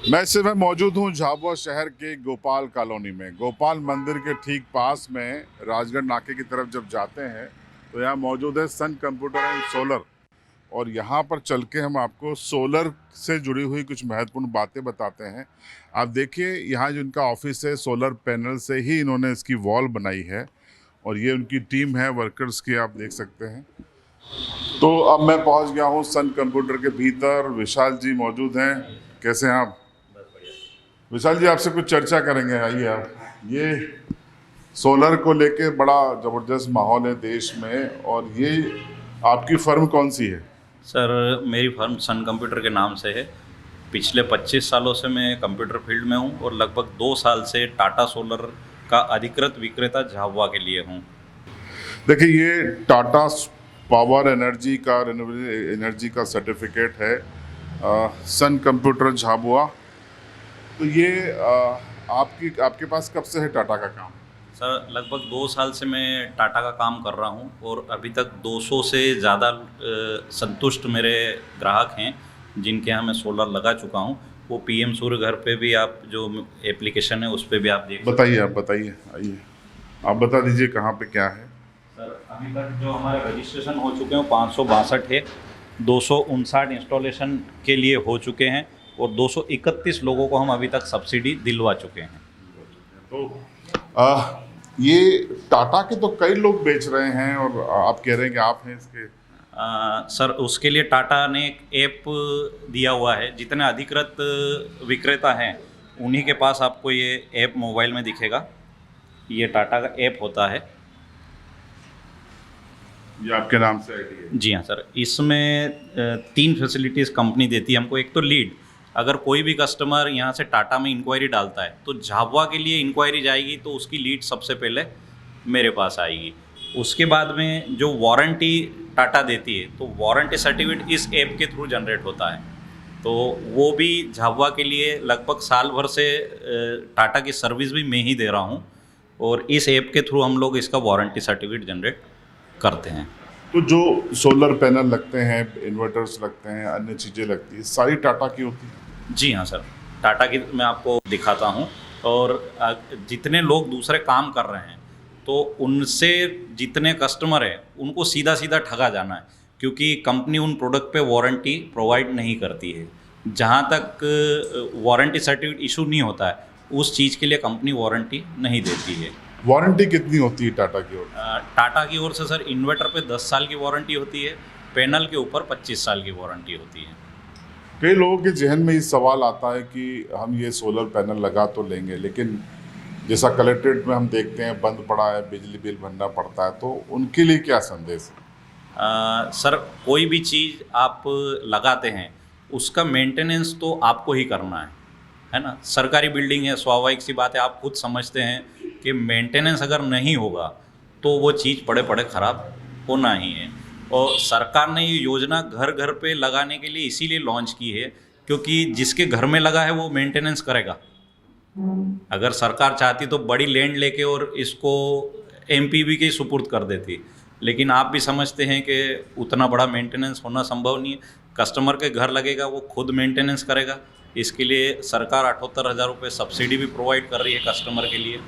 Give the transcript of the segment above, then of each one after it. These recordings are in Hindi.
मैं इस समय मौजूद हूँ झाबुआ शहर के गोपाल कॉलोनी में। गोपाल मंदिर के ठीक पास में राजगढ़ नाके की तरफ जब जाते हैं तो यहाँ मौजूद है सन कंप्यूटर एंड सोलर। और यहाँ पर चल के हम आपको सोलर से जुड़ी हुई कुछ महत्वपूर्ण बातें बताते हैं। आप देखिए, यहाँ जो इनका ऑफिस है, सोलर पैनल से ही इन्होंने इसकी वॉल बनाई है और ये उनकी टीम है वर्कर्स की, आप देख सकते हैं। तो अब मैं पहुँच गया हूँ सन कंप्यूटर के भीतर। विशाल जी मौजूद हैं। कैसे हैं आप? विशाल जी, आपसे कुछ चर्चा करेंगे। आइए आप। ये सोलर को लेके बड़ा ज़बरदस्त माहौल है देश में। और ये आपकी फर्म कौन सी है? सर, मेरी फर्म सन कंप्यूटर के नाम से है। पिछले 25 सालों से मैं कंप्यूटर फील्ड में हूँ और लगभग 2 साल से टाटा सोलर का अधिकृत विक्रेता झाबुआ के लिए हूँ। देखिए, ये टाटा पावर एनर्जी का रिन्यूएबल एनर्जी का सर्टिफिकेट है, सन कंप्यूटर झाबुआ। तो ये आपके पास कब से है टाटा का काम? सर, लगभग 2 साल से मैं टाटा का काम कर रहा हूँ और अभी तक 200 से ज़्यादा संतुष्ट मेरे ग्राहक हैं जिनके यहाँ मैं सोलर लगा चुका हूँ। वो पीएम सूर्य घर पे भी, आप जो एप्लीकेशन है उस पर भी आप देख सकते बताइए, आप बताइए। आइए, आप बता दीजिए कहाँ पे क्या है। सर, अभी तक जो हमारे रजिस्ट्रेशन हो चुके हैं 562 है। 259 इंस्टॉलेशन के लिए हो चुके हैं और 231 लोगों को हम अभी तक सब्सिडी दिलवा चुके हैं। तो ये टाटा के तो कई लोग बेच रहे हैं और आप कह रहे हैं कि आप हैं इसके। सर, उसके लिए टाटा ने एक ऐप दिया हुआ है। जितने अधिकृत विक्रेता हैं उन्हीं के पास आपको ये ऐप मोबाइल में दिखेगा। ये टाटा का ऐप होता है। ये आपके नाम से आईडी है? जी हाँ सर, इसमें 3 फैसिलिटीज़ कंपनी देती है हमको। एक तो लीड, अगर कोई भी कस्टमर यहाँ से टाटा में इंक्वायरी डालता है तो झाबुआ के लिए इंक्वायरी जाएगी तो उसकी लीड सबसे पहले मेरे पास आएगी। उसके बाद में जो वारंटी टाटा देती है तो वारंटी सर्टिफिकेट इस ऐप के थ्रू जनरेट होता है। तो वो भी झाबुआ के लिए लगभग साल भर से टाटा की सर्विस भी मैं ही दे रहा हूँ और इस ऐप के थ्रू हम लोग इसका वारंटी सर्टिफिकेट जनरेट करते हैं। तो जो सोलर पैनल लगते हैं, इन्वर्टर्स लगते हैं, अन्य चीज़ें लगती हैं, सारी टाटा की होती है? जी हाँ सर, टाटा की मैं आपको दिखाता हूँ। और जितने लोग दूसरे काम कर रहे हैं तो उनसे जितने कस्टमर हैं उनको सीधा सीधा ठगा जाना है, क्योंकि कंपनी उन प्रोडक्ट पे वारंटी प्रोवाइड नहीं करती है। जहाँ तक वारंटी सर्टिफिकेट इशू नहीं होता है उस चीज़ के लिए कंपनी वारंटी नहीं देती है। वारंटी कितनी होती है टाटा की ओर? टाटा की ओर से सर इन्वर्टर पे 10 साल की वारंटी होती है, पैनल के ऊपर 25 साल की वारंटी होती है। कई लोगों के जहन में ये सवाल आता है कि हम ये सोलर पैनल लगा तो लेंगे, लेकिन जैसा कलेक्ट्रेट में हम देखते हैं बंद पड़ा है, बिजली बिल भरना पड़ता है, तो उनके लिए क्या संदेश है? सर, कोई भी चीज़ आप लगाते हैं उसका मेंटेनेंस तो आपको ही करना है ना। सरकारी बिल्डिंग है, स्वाभाविक सी बात है, आप खुद समझते हैं कि मेंटेनेंस अगर नहीं होगा तो वो चीज़ पड़े पड़े ख़राब होना ही है। और सरकार ने ये योजना घर घर पे लगाने के लिए इसीलिए लॉन्च की है क्योंकि जिसके घर में लगा है वो मेंटेनेंस करेगा। अगर सरकार चाहती तो बड़ी लैंड लेके और इसको एमपीवी के सुपुर्द कर देती, लेकिन आप भी समझते हैं कि उतना बड़ा मेंटेनेंस होना संभव नहीं है। कस्टमर के घर लगेगा, वो खुद मेंटेनेंस करेगा। इसके लिए सरकार 78,000 रुपये सब्सिडी भी प्रोवाइड कर रही है कस्टमर के लिए।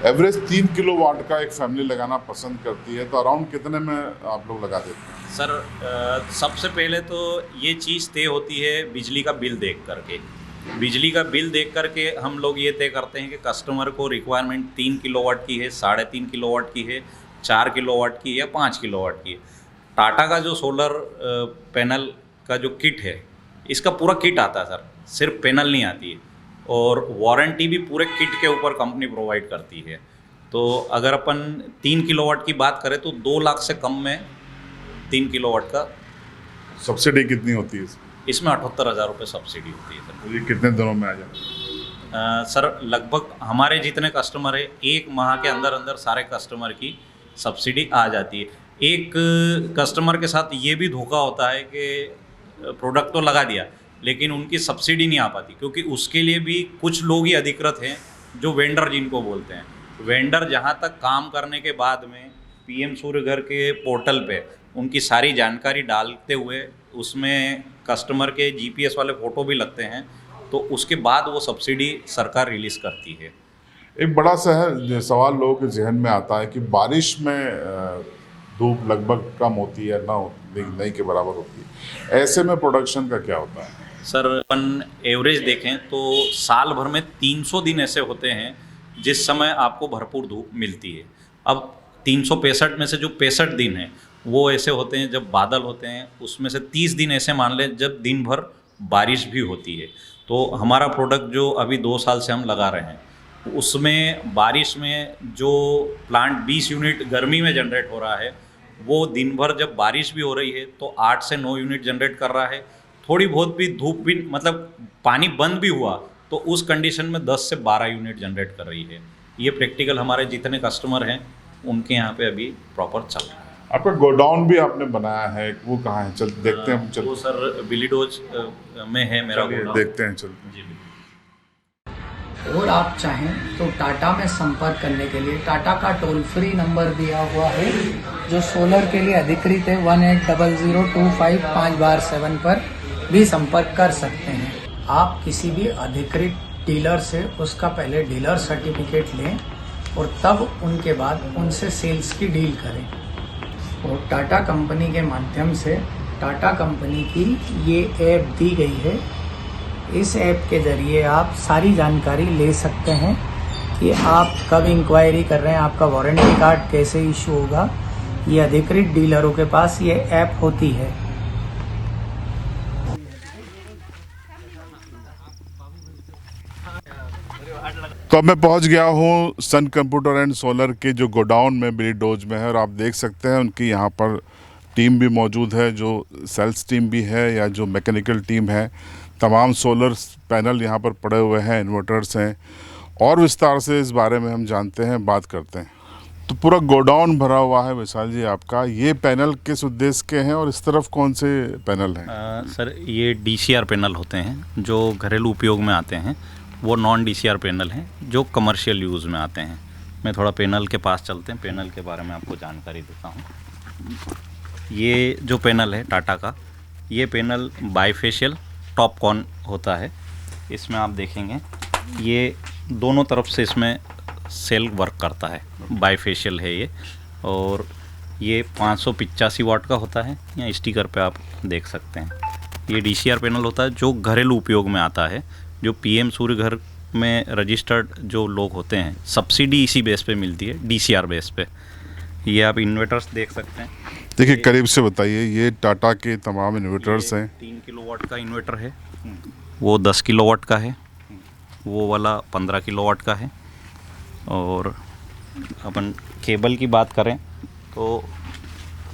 एवरेज 3 किलोवाट का एक फैमिली लगाना पसंद करती है, तो अराउंड कितने में आप लोग लगा देते हैं? सर, सबसे पहले तो ये चीज़ तय होती है बिजली का बिल देख करके। बिजली का बिल देख करके हम लोग ये तय करते हैं कि कस्टमर को रिक्वायरमेंट 3 किलोवाट की है, 3.5 किलोवाट की है, 4 किलोवाट की है या 5 किलोवाट की है। टाटा का जो सोलर पैनल का जो किट है, इसका पूरा किट आता है सर, सिर्फ पैनल नहीं आती है। और वारंटी भी पूरे किट के ऊपर कंपनी प्रोवाइड करती है। तो अगर अपन 3 किलोवाट की बात करें तो 2 लाख से कम में 3 किलोवाट का। सब्सिडी कितनी होती है इसमें 78,000 रुपये सब्सिडी होती है सर। तो ये कितने दिनों में आ जाता है? सर, लगभग हमारे जितने कस्टमर है 1 माह के अंदर अंदर सारे कस्टमर की सब्सिडी आ जाती है। एक कस्टमर के साथ ये भी धोखा होता है कि प्रोडक्ट तो लगा दिया लेकिन उनकी सब्सिडी नहीं आ पाती, क्योंकि उसके लिए भी कुछ लोग ही अधिकृत हैं जो वेंडर जिनको बोलते हैं। वेंडर जहाँ तक काम करने के बाद में पीएम सूर्य घर के पोर्टल पे उनकी सारी जानकारी डालते हुए उसमें कस्टमर के जीपीएस वाले फ़ोटो भी लगते हैं, तो उसके बाद वो सब्सिडी सरकार रिलीज़ करती है। एक बड़ा सवाल लोगों के जहन में आता है कि बारिश में धूप लगभग कम होती है, ना होती, नहीं के बराबर होती है, ऐसे में प्रोडक्शन का क्या होता है? सर अपन एवरेज देखें तो साल भर में 300 दिन ऐसे होते हैं जिस समय आपको भरपूर धूप मिलती है। अब 365 में से जो 65 दिन हैं वो ऐसे होते हैं जब बादल होते हैं, उसमें से 30 दिन ऐसे मान लें जब दिन भर बारिश भी होती है। तो हमारा प्रोडक्ट जो अभी 2 साल से हम लगा रहे हैं उसमें बारिश में जो प्लांट 20 यूनिट गर्मी में जनरेट हो रहा है वो दिन भर जब बारिश भी हो रही है तो 8 से 9 यूनिट जनरेट कर रहा है। थोड़ी बहुत भी धूप भी मतलब पानी बंद भी हुआ तो उस कंडीशन में 10 से 12 यूनिट जनरेट कर रही है। ये प्रैक्टिकल हमारे जितने कस्टमर हैं उनके यहाँ पे अभी प्रॉपर चल रहा है। आपका गोडाउन भी आपने बनाया है, वो कहाँ है? चल देखते हैं हम। चल वो सर बिलीडोज में है मेरा गोडाउन। देखते हैं, चलते हैं। जी बिल्कुल। और आप चाहें तो टाटा में संपर्क करने के लिए टाटा का टोल फ्री नंबर दिया हुआ है जो सोलर के लिए अधिकृत है 18002555 पर भी संपर्क कर सकते हैं। आप किसी भी अधिकृत डीलर से उसका पहले डीलर सर्टिफिकेट लें और तब उनके बाद उनसे सेल्स की डील करें। और टाटा कंपनी के माध्यम से टाटा कंपनी की ये ऐप दी गई है। इस ऐप के ज़रिए आप सारी जानकारी ले सकते हैं कि आप कब इंक्वायरी कर रहे हैं, आपका वारंटी कार्ड कैसे इशू होगा। ये अधिकृत डीलरों के पास ये ऐप होती है। तो अब मैं पहुंच गया हूं सन कंप्यूटर एंड सोलर के जो गोडाउन में बिलीडोज में है, और आप देख सकते हैं उनकी यहाँ पर टीम भी मौजूद है, जो सेल्स टीम भी है या जो मैकेनिकल टीम है। तमाम सोलर पैनल यहाँ पर पड़े हुए हैं, इन्वर्टर्स हैं, और विस्तार से इस बारे में हम जानते हैं, बात करते हैं। तो पूरा गोडाउन भरा हुआ है विशाल जी आपका। ये पैनल किस उद्देश्य के हैं और इस तरफ कौन से पैनल हैं? सर ये DCR पैनल होते हैं जो घरेलू उपयोग में आते हैं, वो नॉन DCR पैनल हैं जो कमर्शियल यूज़ में आते हैं। मैं थोड़ा पैनल के पास चलते हैं, पैनल के बारे में आपको जानकारी देता हूँ। ये जो पैनल है टाटा का, ये पैनल बाईफेशियल टॉप कॉन होता है। इसमें आप देखेंगे ये दोनों तरफ से इसमें सेल वर्क करता है, बाईफेशियल है ये। और ये 585 वाट का होता है, या स्टिकर पे आप देख सकते हैं। ये DCR पैनल होता है जो घरेलू उपयोग में आता है, जो PM सूर्य घर में रजिस्टर्ड जो लोग होते हैं, सब्सिडी इसी बेस पे मिलती है, DCR बेस पे। ये आप इन्वर्टर्स देख सकते हैं। देखिए करीब से बताइए, ये टाटा के तमाम इन्वर्टर्स हैं। 3 किलोवाट का इन्वर्टर है, वो 10 किलोवाट का है, वो वाला 15 किलोवाट का है। और अपन केबल की बात करें तो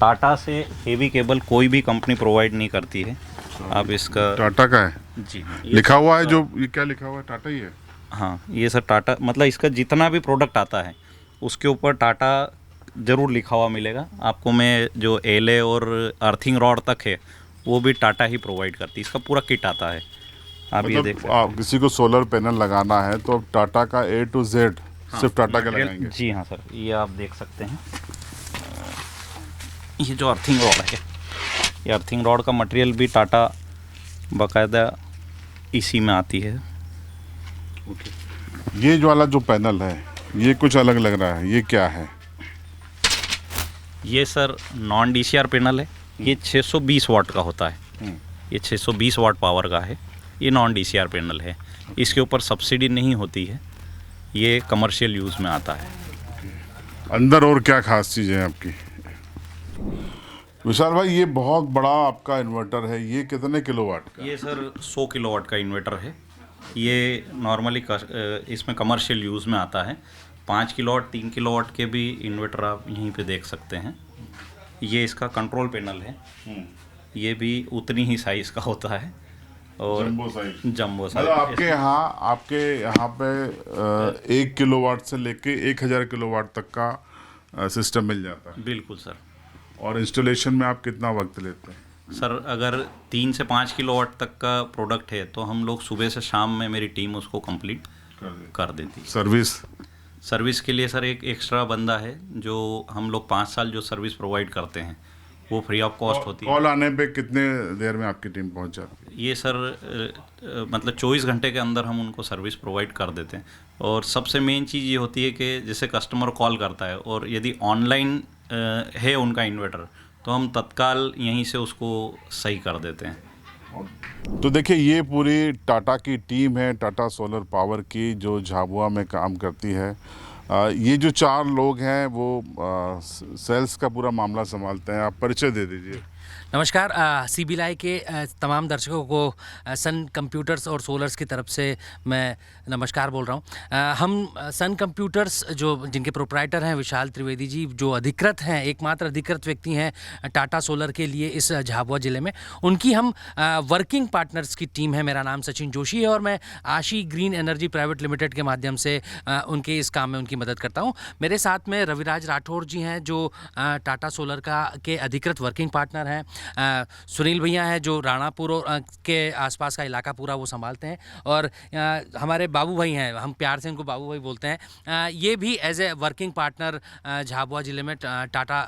टाटा से हेवी केबल कोई भी कंपनी प्रोवाइड नहीं करती है। आप इसका टाटा का है जी लिखा हुआ है, जो ये क्या लिखा हुआ है? टाटा ही है। हाँ, ये सर टाटा, मतलब इसका जितना भी प्रोडक्ट आता है उसके ऊपर टाटा ज़रूर लिखा हुआ मिलेगा आपको। मैं जो एले और अर्थिंग रॉड तक है वो भी टाटा ही प्रोवाइड करती है। इसका पूरा किट आता है, आप ये देख सकते हैं। आप किसी को सोलर पैनल लगाना है तो अब टाटा का A to Z सिर्फ टाटा के लगाएंगे? जी हाँ सर, ये आप देख सकते हैं। ये जो अर्थिंग रॉड है, ये अर्थिंग रॉड का मटेरियल भी टाटा बाकायदा इसी में आती है। ये जो वाला जो पैनल है ये कुछ अलग लग रहा है, ये क्या है? ये सर नॉन DCR पैनल है। ये 620 वाट का होता है, ये 620 वाट पावर का है। ये नॉन DCR पैनल है, इसके ऊपर सब्सिडी नहीं होती है, ये कमर्शियल यूज़ में आता है। अंदर और क्या खास चीज़ें हैं आपकी? विशाल भाई, ये बहुत बड़ा आपका इन्वर्टर है, ये कितने किलोवाट का? ये सर 100 किलोवाट का इन्वर्टर है। ये नॉर्मली इसमें कमर्शियल यूज़ में आता है। 5 किलोवाट 3 किलोवाट के भी इन्वर्टर आप यहीं पे देख सकते हैं। ये इसका कंट्रोल पैनल है, ये भी उतनी ही साइज़ का होता है। और जंबो साइज। Jumbo size. मतलब आपके यहाँ पे 1 किलोवाट से लेके 1000 किलोवाट तक का सिस्टम मिल जाता है? बिल्कुल सर। और इंस्टॉलेशन में आप कितना वक्त लेते हैं? सर अगर 3 से 5 किलोवाट तक का प्रोडक्ट है तो हम लोग सुबह से शाम में मेरी टीम उसको कंप्लीट कर देती है। सर्विस के लिए सर एक एक्स्ट्रा बंदा है जो हम लोग 5 साल जो सर्विस प्रोवाइड करते हैं, वो फ्री ऑफ कॉस्ट होती है। कॉल आने पे कितने देर में आपकी टीम पहुंच जाती है? ये सर मतलब 24 घंटे के अंदर हम उनको सर्विस प्रोवाइड कर देते हैं। और सबसे मेन चीज़ ये होती है कि जैसे कस्टमर कॉल करता है और यदि ऑनलाइन है उनका इन्वर्टर, तो हम तत्काल यहीं से उसको सही कर देते हैं। तो देखिए, ये पूरी टाटा की टीम है, टाटा सोलर पावर की, जो झाबुआ में काम करती है। ये जो 4 लोग हैं वो सेल्स का पूरा मामला संभालते हैं। आप परिचय दे दीजिए। नमस्कार, सीबी लाइव के तमाम दर्शकों को सन कंप्यूटर्स और सोलर्स की तरफ से मैं नमस्कार बोल रहा हूँ। हम सन कंप्यूटर्स जो जिनके प्रोप्राइटर हैं विशाल त्रिवेदी जी, जो अधिकृत हैं, एकमात्र अधिकृत व्यक्ति हैं टाटा सोलर के लिए इस झाबुआ ज़िले में, उनकी हम वर्किंग पार्टनर्स की टीम है। मेरा नाम सचिन जोशी है और मैं आशी ग्रीन एनर्जी प्राइवेट लिमिटेड के माध्यम से उनके इस काम में उनकी मदद करता हूँ। मेरे साथ में रविराज राठौर जी हैं जो टाटा सोलर के अधिकृत वर्किंग पार्टनर हैं। सुनील भैया हैं जो राणापुर के आसपास का इलाका पूरा वो संभालते हैं। और हमारे बाबू भाई हैं, हम प्यार से उनको बाबू भाई बोलते हैं, ये भी as a working partner Jhabua ज़िले में टाटा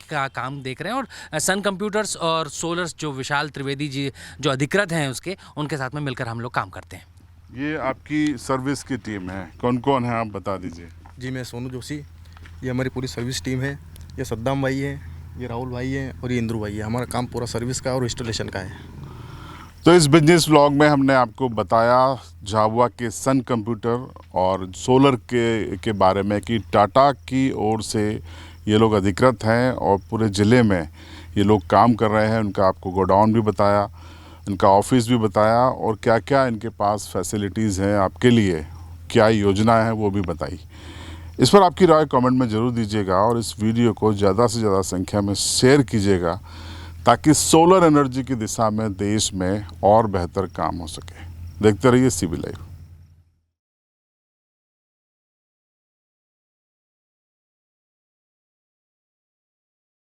का काम देख रहे हैं। और सन कंप्यूटर्स और सोलर्स जो विशाल त्रिवेदी जी जो अधिकृत हैं उनके साथ में मिलकर हम लोग काम करते हैं। ये आपकी सर्विस की टीम है, कौन कौन है आप बता दीजिए। जी, मैं सोनू जोशी, ये हमारी पूरी सर्विस टीम है। ये सद्दाम भाई है, ये राहुल भाई हैं और ये इंद्रू भाई है। हमारा काम पूरा सर्विस का और इंस्टॉलेशन का है। तो इस बिजनेस व्लॉग में हमने आपको बताया झाबुआ के सन कंप्यूटर और सोलर के बारे में कि टाटा की ओर से ये लोग अधिकृत हैं और पूरे ज़िले में ये लोग काम कर रहे हैं। उनका आपको गोडाउन भी बताया, उनका ऑफिस भी बताया और क्या क्या इनके पास फैसिलिटीज़ हैं आपके लिए, क्या योजना है वो भी बताई। इस पर आपकी राय कमेंट में ज़रूर दीजिएगा और इस वीडियो को ज़्यादा से ज़्यादा संख्या में शेयर कीजिएगा ताकि सोलर एनर्जी की दिशा में देश में और बेहतर काम हो सके। देखते रहिए सीबी लाइव।